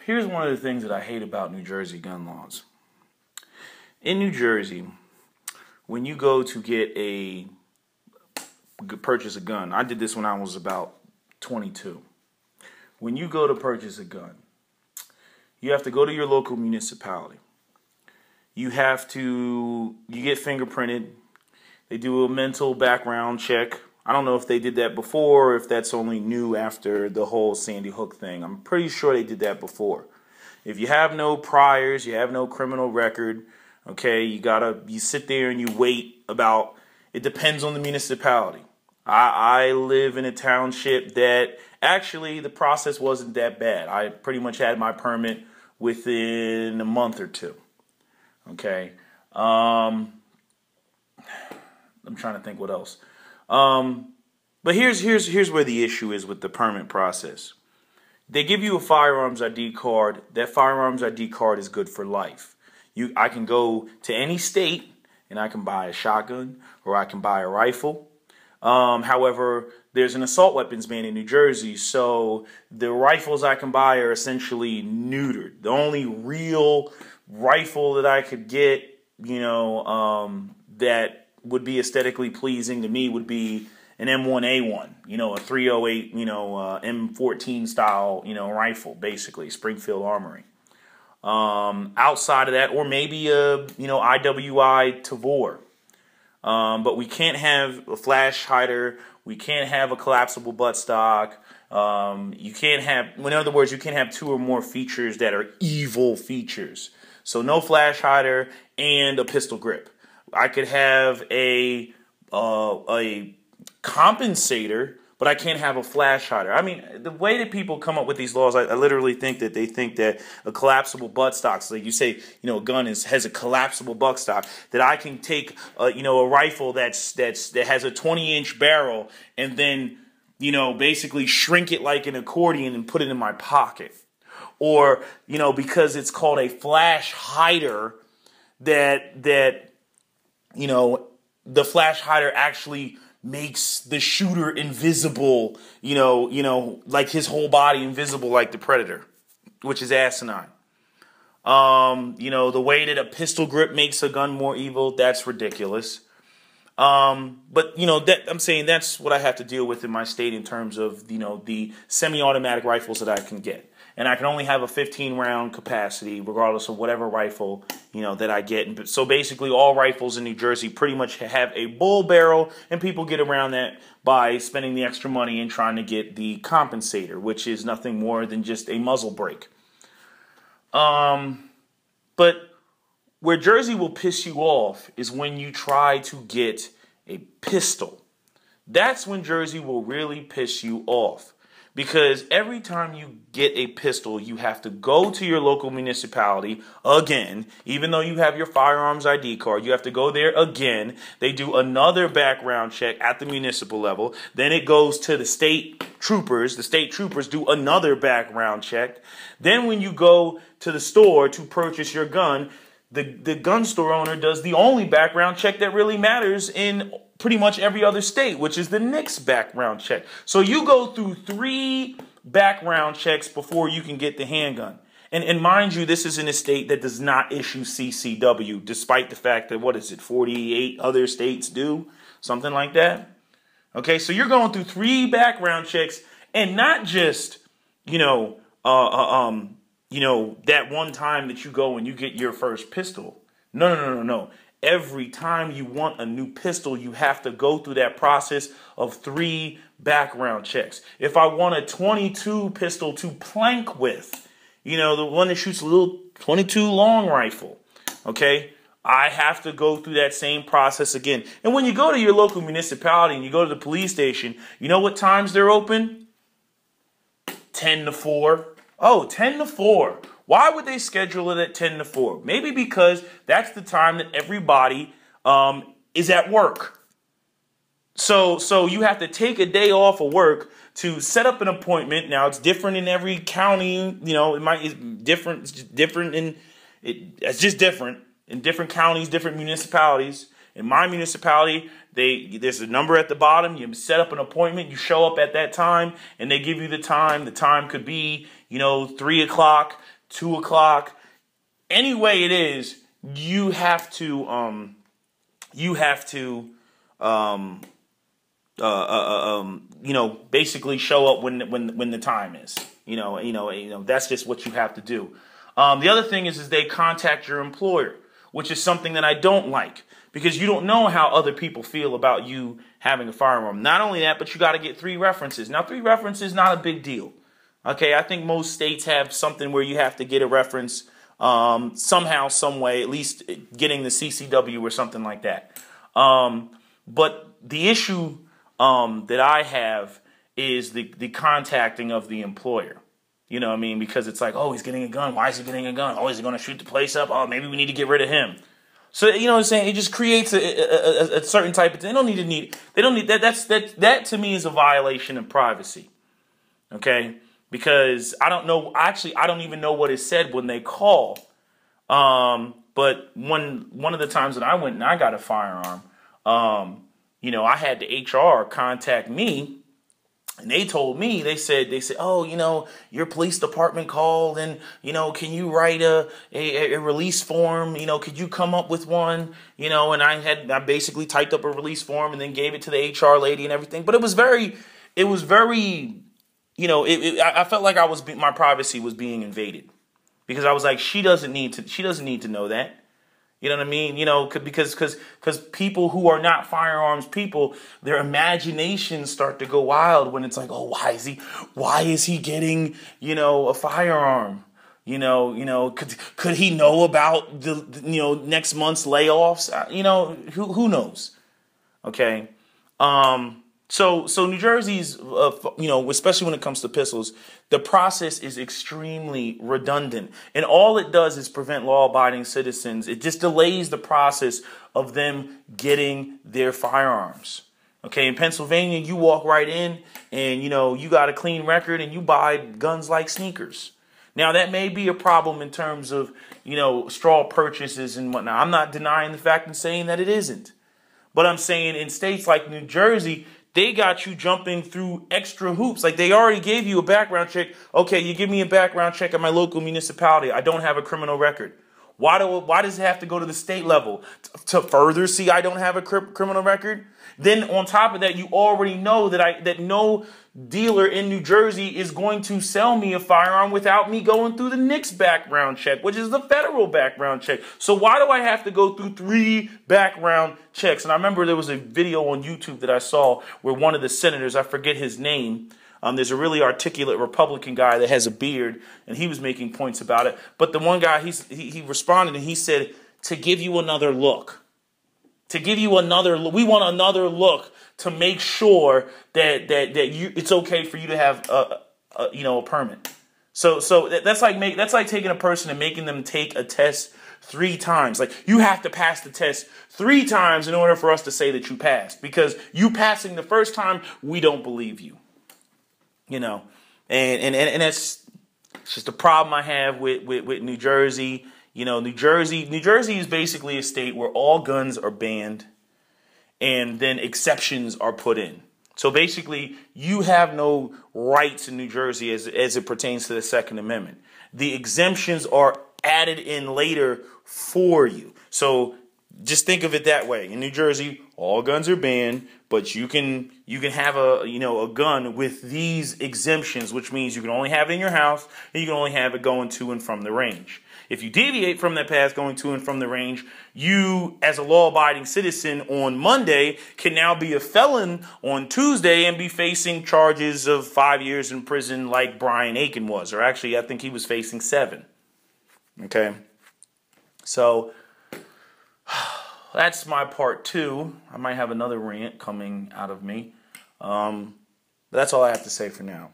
here's one of the things that I hate about New Jersey gun laws. In New Jersey, when you go to purchase a gun, I did this when I was about 22. When you go to purchase a gun, you have to go to your local municipality. You get fingerprinted. They do a mental background check. I don't know if they did that before or if that's only new after the whole Sandy Hook thing. I'm pretty sure they did that before. If you have no priors, you have no criminal record, okay, you sit there and you wait about, it depends on the municipality. I live in a township that actually the process wasn't that bad. I pretty much had my permit within a month or two. Okay. I'm trying to think what else. But here's where the issue is with the permit process. They give you a firearms ID card. That firearms ID card is good for life. I can go to any state and I can buy a shotgun or I can buy a rifle. However, there's an assault weapons ban in New Jersey, so the rifles I can buy are essentially neutered. The only real rifle that I could get, that would be aesthetically pleasing to me would be an M1A1, a 308, M14 style, rifle, basically, Springfield Armory. Outside of that, or maybe a, IWI Tavor. But we can't have a flash hider. We can't have a collapsible buttstock. You can't have, in other words, you can't have two or more features that are evil features. So no flash hider and a pistol grip. I could have a compensator, but I can't have a flash hider. I mean, the way that people come up with these laws, I literally think that they think that a collapsible buttstock, so like you say, a gun has a collapsible buttstock, that I can take, a rifle that has a 20-inch barrel and then, basically shrink it like an accordion and put it in my pocket. Or, because it's called a flash hider, that the flash hider actually makes the shooter invisible, like his whole body invisible like the Predator, which is asinine. The way that a pistol grip makes a gun more evil, that's ridiculous. But I'm saying that's what I have to deal with in my state in terms of, the semi-automatic rifles that I can get. And I can only have a 15-round capacity, regardless of whatever rifle, that I get. So basically, all rifles in New Jersey pretty much have a bull barrel, and people get around that by spending the extra money and trying to get the compensator, which is nothing more than just a muzzle brake. But where Jersey will piss you off is when you try to get a pistol. That's when Jersey will really piss you off. Because every time you get a pistol, you have to go to your local municipality again. Even though you have your firearms ID card, you have to go there again. They do another background check at the municipal level. Then it goes to the state troopers. The state troopers do another background check. Then when you go to the store to purchase your gun, the gun store owner does the only background check that really matters in pretty much every other state, which is the NICS background check. So you go through 3 background checks before you can get the handgun. And mind you, this is in a state that does not issue CCW, despite the fact that, 48 other states do? Something like that. Okay, so you're going through 3 background checks, and not just, that one time that you go and you get your first pistol. No. Every time you want a new pistol, you have to go through that process of 3 background checks. If I want a 22 pistol to plank with, the one that shoots a little 22 long rifle, okay, I have to go through that same process again. And when you go to your local municipality and you go to the police station, you know what times they're open? 10 to 4. Oh, 10 to 4. Why would they schedule it at 10 to 4? Maybe because that's the time that everybody is at work. So you have to take a day off of work to set up an appointment. Now, it's different in every county. It's different. It's just different in different counties, different municipalities. In my municipality, there's a number at the bottom. You set up an appointment. You show up at that time, and they give you the time. The time could be, 3 o'clock 2 o'clock, any way it is, you have to basically show up when the time is. That's just what you have to do. The other thing is they contact your employer, which is something that I don't like, because you don't know how other people feel about you having a firearm. Not only that, but you got to get 3 references. Now, 3 references is not a big deal. Okay, I think most states have something where you have to get a reference somehow, some way, at least getting the CCW or something like that. But the issue that I have is the contacting of the employer. You know what I mean? Because it's like, oh, he's getting a gun. Why is he getting a gun? Oh, is he going to shoot the place up? Oh, maybe we need to get rid of him. So, you know what I'm saying? It just creates a certain type of thing. They don't need that. That to me is a violation of privacy. Okay? Because I don't know. Actually, I don't even know what is said when they call. But one of the times that I went and I got a firearm, I had the HR contact me, and they told me, they said, oh, your police department called, and, can you write a release form? Could you come up with one? And I basically typed up a release form and then gave it to the HR lady and everything. But it was very, I felt like my privacy was being invaded, because I was like, she doesn't need to know that. You know what I mean? Because people who are not firearms people, their imaginations start to go wild when it's like, oh, why is he getting, a firearm? Could he know about the next month's layoffs? Who knows? Okay. So New Jersey's, especially when it comes to pistols, the process is extremely redundant. And all it does is prevent law-abiding citizens. It just delays the process of them getting their firearms. Okay, in Pennsylvania, you walk right in and, you got a clean record and you buy guns like sneakers. Now, that may be a problem in terms of, straw purchases and whatnot. I'm not denying the fact and saying that it isn't. But I'm saying in states like New Jersey, they got you jumping through extra hoops. Like, they already gave you a background check. Okay, you give me a background check at my local municipality. I don't have a criminal record. Why does it have to go to the state level? To further see I don't have a criminal record? Then on top of that, you already know that no dealer in New Jersey is going to sell me a firearm without me going through the NICS background check, which is the federal background check. So why do I have to go through 3 background checks? And I remember there was a video on YouTube that I saw where one of the senators, I forget his name, there's a really articulate Republican guy that has a beard, and he was making points about it. But the one guy, he responded and he said, to give you another look. To give you another look. We want another look to make sure that it's okay for you to have a permit. So that's like taking a person and making them take a test 3 times. Like, you have to pass the test 3 times in order for us to say that you passed. Because you passing the first time, we don't believe you. And that's just a problem I have with New Jersey. New Jersey is basically a state where all guns are banned and then exceptions are put in. So basically, you have no rights in New Jersey as it pertains to the Second Amendment. The exemptions are added in later for you. So just think of it that way. In New Jersey, all guns are banned, but you can have a gun with these exemptions, which means you can only have it in your house and you can only have it going to and from the range. If you deviate from that path going to and from the range, you, as a law-abiding citizen on Monday, can now be a felon on Tuesday and be facing charges of 5 years in prison like Brian Aiken was. Or actually, I think he was facing 7. Okay? So, that's my part 2. I might have another rant coming out of me. But that's all I have to say for now.